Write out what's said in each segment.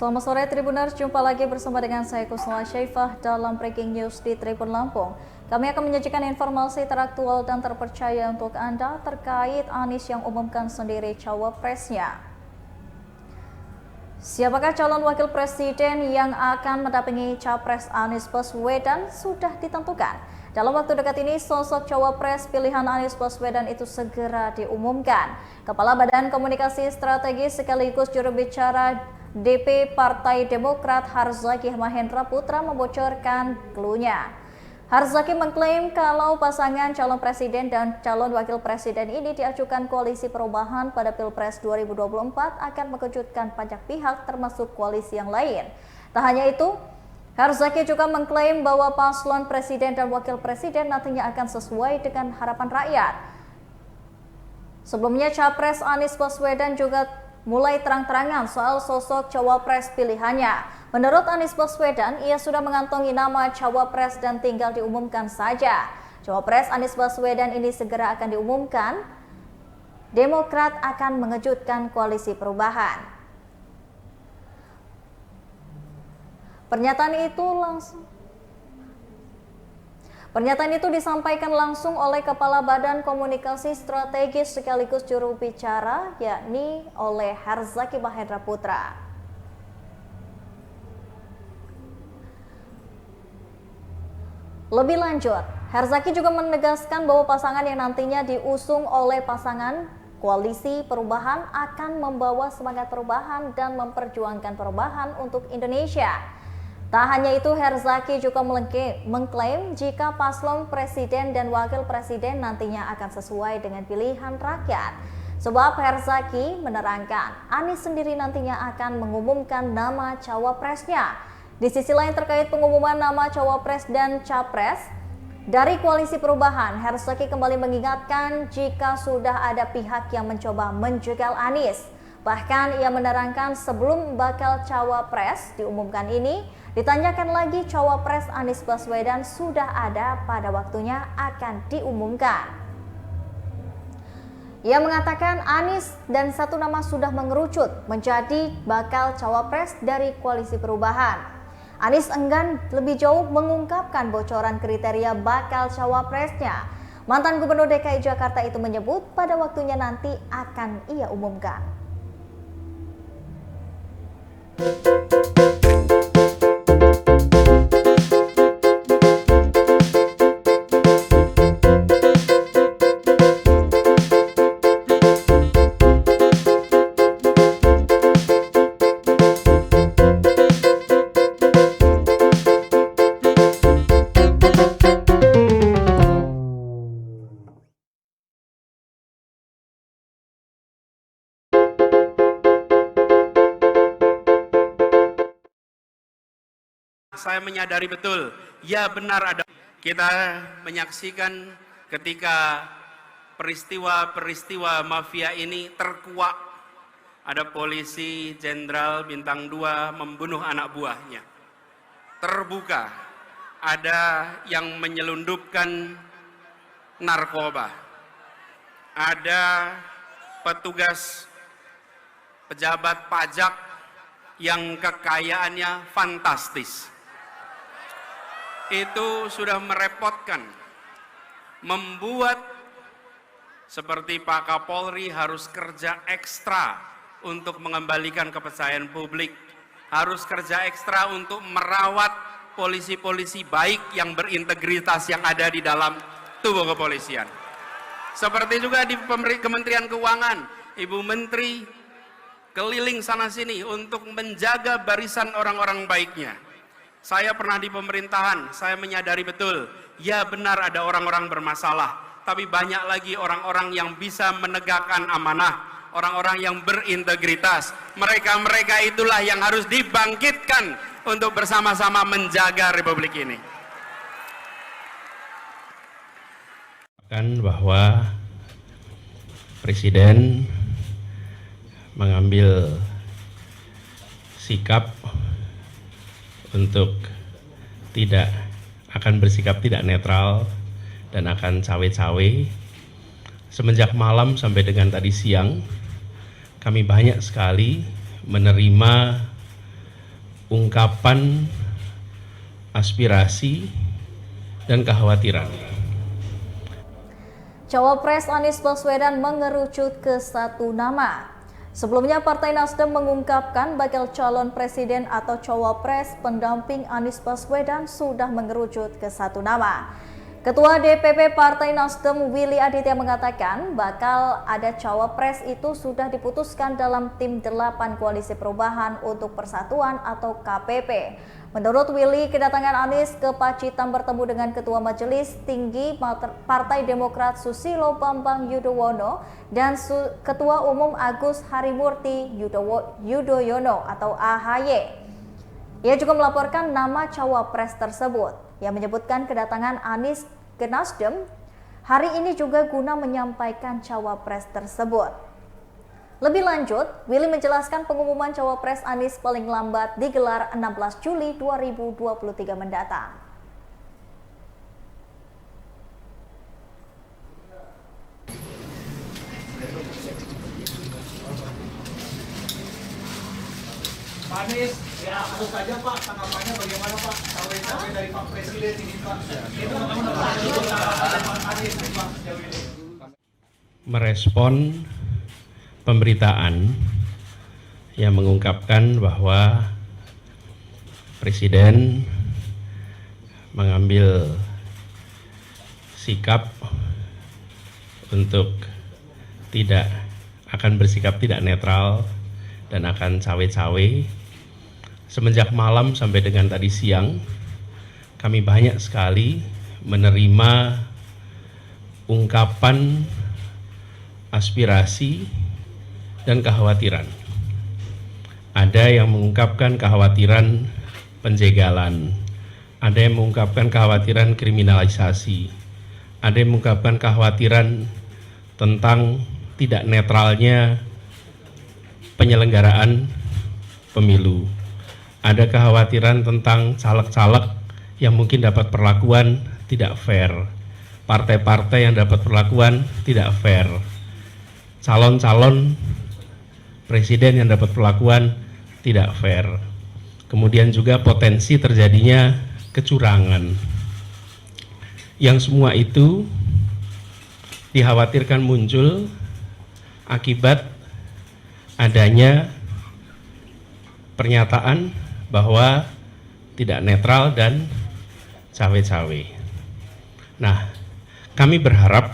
Selamat sore Tribuners, jumpa lagi bersama dengan saya Kusnala Syaifah dalam Breaking News di Tribun Lampung. Kami akan menyajikan informasi teraktual dan terpercaya untuk Anda terkait Anies yang umumkan sendiri cawapresnya. Siapakah calon wakil presiden yang akan mendampingi capres Anies Baswedan sudah ditentukan. Dalam waktu dekat ini, sosok cawapres pilihan Anies Baswedan itu segera diumumkan. Kepala Badan Komunikasi Strategis sekaligus juru bicara DP Partai Demokrat Harzaki Mahendra Putra membocorkan clue-nya. Harzaki mengklaim kalau pasangan calon presiden dan calon wakil presiden ini diajukan koalisi perubahan pada Pilpres 2024 akan mengejutkan banyak pihak termasuk koalisi yang lain. Tak hanya itu, Harzaki juga mengklaim bahwa paslon presiden dan wakil presiden nantinya akan sesuai dengan harapan rakyat. Sebelumnya, Capres Anies Baswedan juga mulai terang-terangan soal sosok cawapres pilihannya. Menurut Anies Baswedan, ia sudah mengantongi nama cawapres dan tinggal diumumkan saja. Cawapres Anies Baswedan ini segera akan diumumkan. Demokrat akan mengejutkan koalisi perubahan. Pernyataan itu disampaikan langsung oleh Kepala Badan Komunikasi Strategis sekaligus juru bicara, yakni oleh Harzaki Mahendra Putra. Lebih lanjut, Harzaki juga menegaskan bahwa pasangan yang nantinya diusung oleh pasangan koalisi perubahan akan membawa semangat perubahan dan memperjuangkan perubahan untuk Indonesia. Tak hanya itu, Harzaki juga mengklaim jika paslon presiden dan wakil presiden nantinya akan sesuai dengan pilihan rakyat. Sebab Harzaki menerangkan, Anies sendiri nantinya akan mengumumkan nama cawapresnya. Di sisi lain terkait pengumuman nama cawapres dan capres dari koalisi perubahan, Harzaki kembali mengingatkan jika sudah ada pihak yang mencoba menjegal Anies. Bahkan ia menerangkan sebelum bakal cawapres diumumkan ini, ditanyakan lagi cawapres Anies Baswedan sudah ada pada waktunya akan diumumkan. Ia mengatakan Anies dan satu nama sudah mengerucut menjadi bakal cawapres dari koalisi perubahan. Anies enggan lebih jauh mengungkapkan bocoran kriteria bakal cawapresnya. Mantan Gubernur DKI Jakarta itu menyebut pada waktunya nanti akan ia umumkan. Saya menyadari betul, ya benar ada. Kita menyaksikan ketika peristiwa mafia ini terkuak. Ada polisi jenderal bintang 2 membunuh anak buahnya. Terbuka, ada yang menyelundupkan narkoba. Ada petugas pejabat pajak yang kekayaannya fantastis. Itu sudah merepotkan, membuat seperti Pak Kapolri harus kerja ekstra untuk mengembalikan kepercayaan publik, harus kerja ekstra untuk merawat polisi-polisi baik yang berintegritas yang ada di dalam tubuh kepolisian. Seperti juga di Kementerian Keuangan, Ibu Menteri keliling sana-sini untuk menjaga barisan orang-orang baiknya. Saya pernah di pemerintahan, saya menyadari betul, ya benar ada orang-orang bermasalah, tapi banyak lagi orang-orang yang bisa menegakkan amanah, orang-orang yang berintegritas. Mereka-mereka itulah yang harus dibangkitkan untuk bersama-sama menjaga Republik ini. Bahwa Presiden mengambil sikap untuk bersikap tidak netral dan akan cawe-cawe. Semenjak malam sampai dengan tadi siang, kami banyak sekali menerima ungkapan aspirasi dan kekhawatiran. Cawapres Anies Baswedan mengerucut ke satu nama. Sebelumnya Partai Nasdem mengungkapkan bakal calon presiden atau cawapres pendamping Anies Baswedan sudah mengerucut ke satu nama. Ketua DPP Partai Nasdem Willy Aditya mengatakan bakal ada cawapres itu sudah diputuskan dalam tim 8 Koalisi Perubahan untuk Persatuan atau KPP. Menurut Willy, kedatangan Anies ke Pacitan bertemu dengan Ketua Majelis Tinggi Partai Demokrat Susilo Bambang Yudhoyono dan Ketua Umum Agus Harimurti Yudhoyono atau AHY. Ia juga melaporkan nama cawapres tersebut yang menyebutkan kedatangan Anies ke Nasdem hari ini juga guna menyampaikan cawapres tersebut. Lebih lanjut, Willy menjelaskan pengumuman cawapres Anies paling lambat digelar 16 Juli 2023 mendatang. Pak Anies, ya tentu saja Pak, tanggapannya bagaimana Pak? Cawe-cawe dari Pak Presiden ini Pak. Itu Pak Anies Pak sejauh ini. Merespon pemberitaan yang mengungkapkan bahwa Presiden mengambil sikap untuk akan bersikap tidak netral dan akan cawe-cawe. Semenjak malam sampai dengan tadi siang, kami banyak sekali menerima ungkapan aspirasi dan kekhawatiran. Ada yang mengungkapkan kekhawatiran penjegalan, ada yang mengungkapkan kekhawatiran kriminalisasi, ada yang mengungkapkan kekhawatiran tentang tidak netralnya penyelenggaraan pemilu. Ada kekhawatiran tentang caleg-caleg yang mungkin dapat perlakuan tidak fair, partai-partai yang dapat perlakuan tidak fair, calon-calon presiden yang dapat perlakuan tidak fair. Kemudian juga potensi terjadinya kecurangan. Yang semua itu dikhawatirkan muncul akibat adanya pernyataan bahwa tidak netral dan cawe-cawe. Nah, kami berharap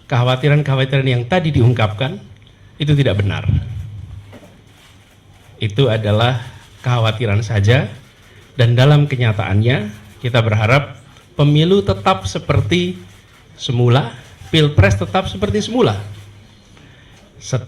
kekhawatiran-kekhawatiran yang tadi diungkapkan itu tidak benar. Itu adalah kekhawatiran saja, dan dalam kenyataannya kita berharap pemilu tetap seperti semula, pilpres tetap seperti semula. Setiap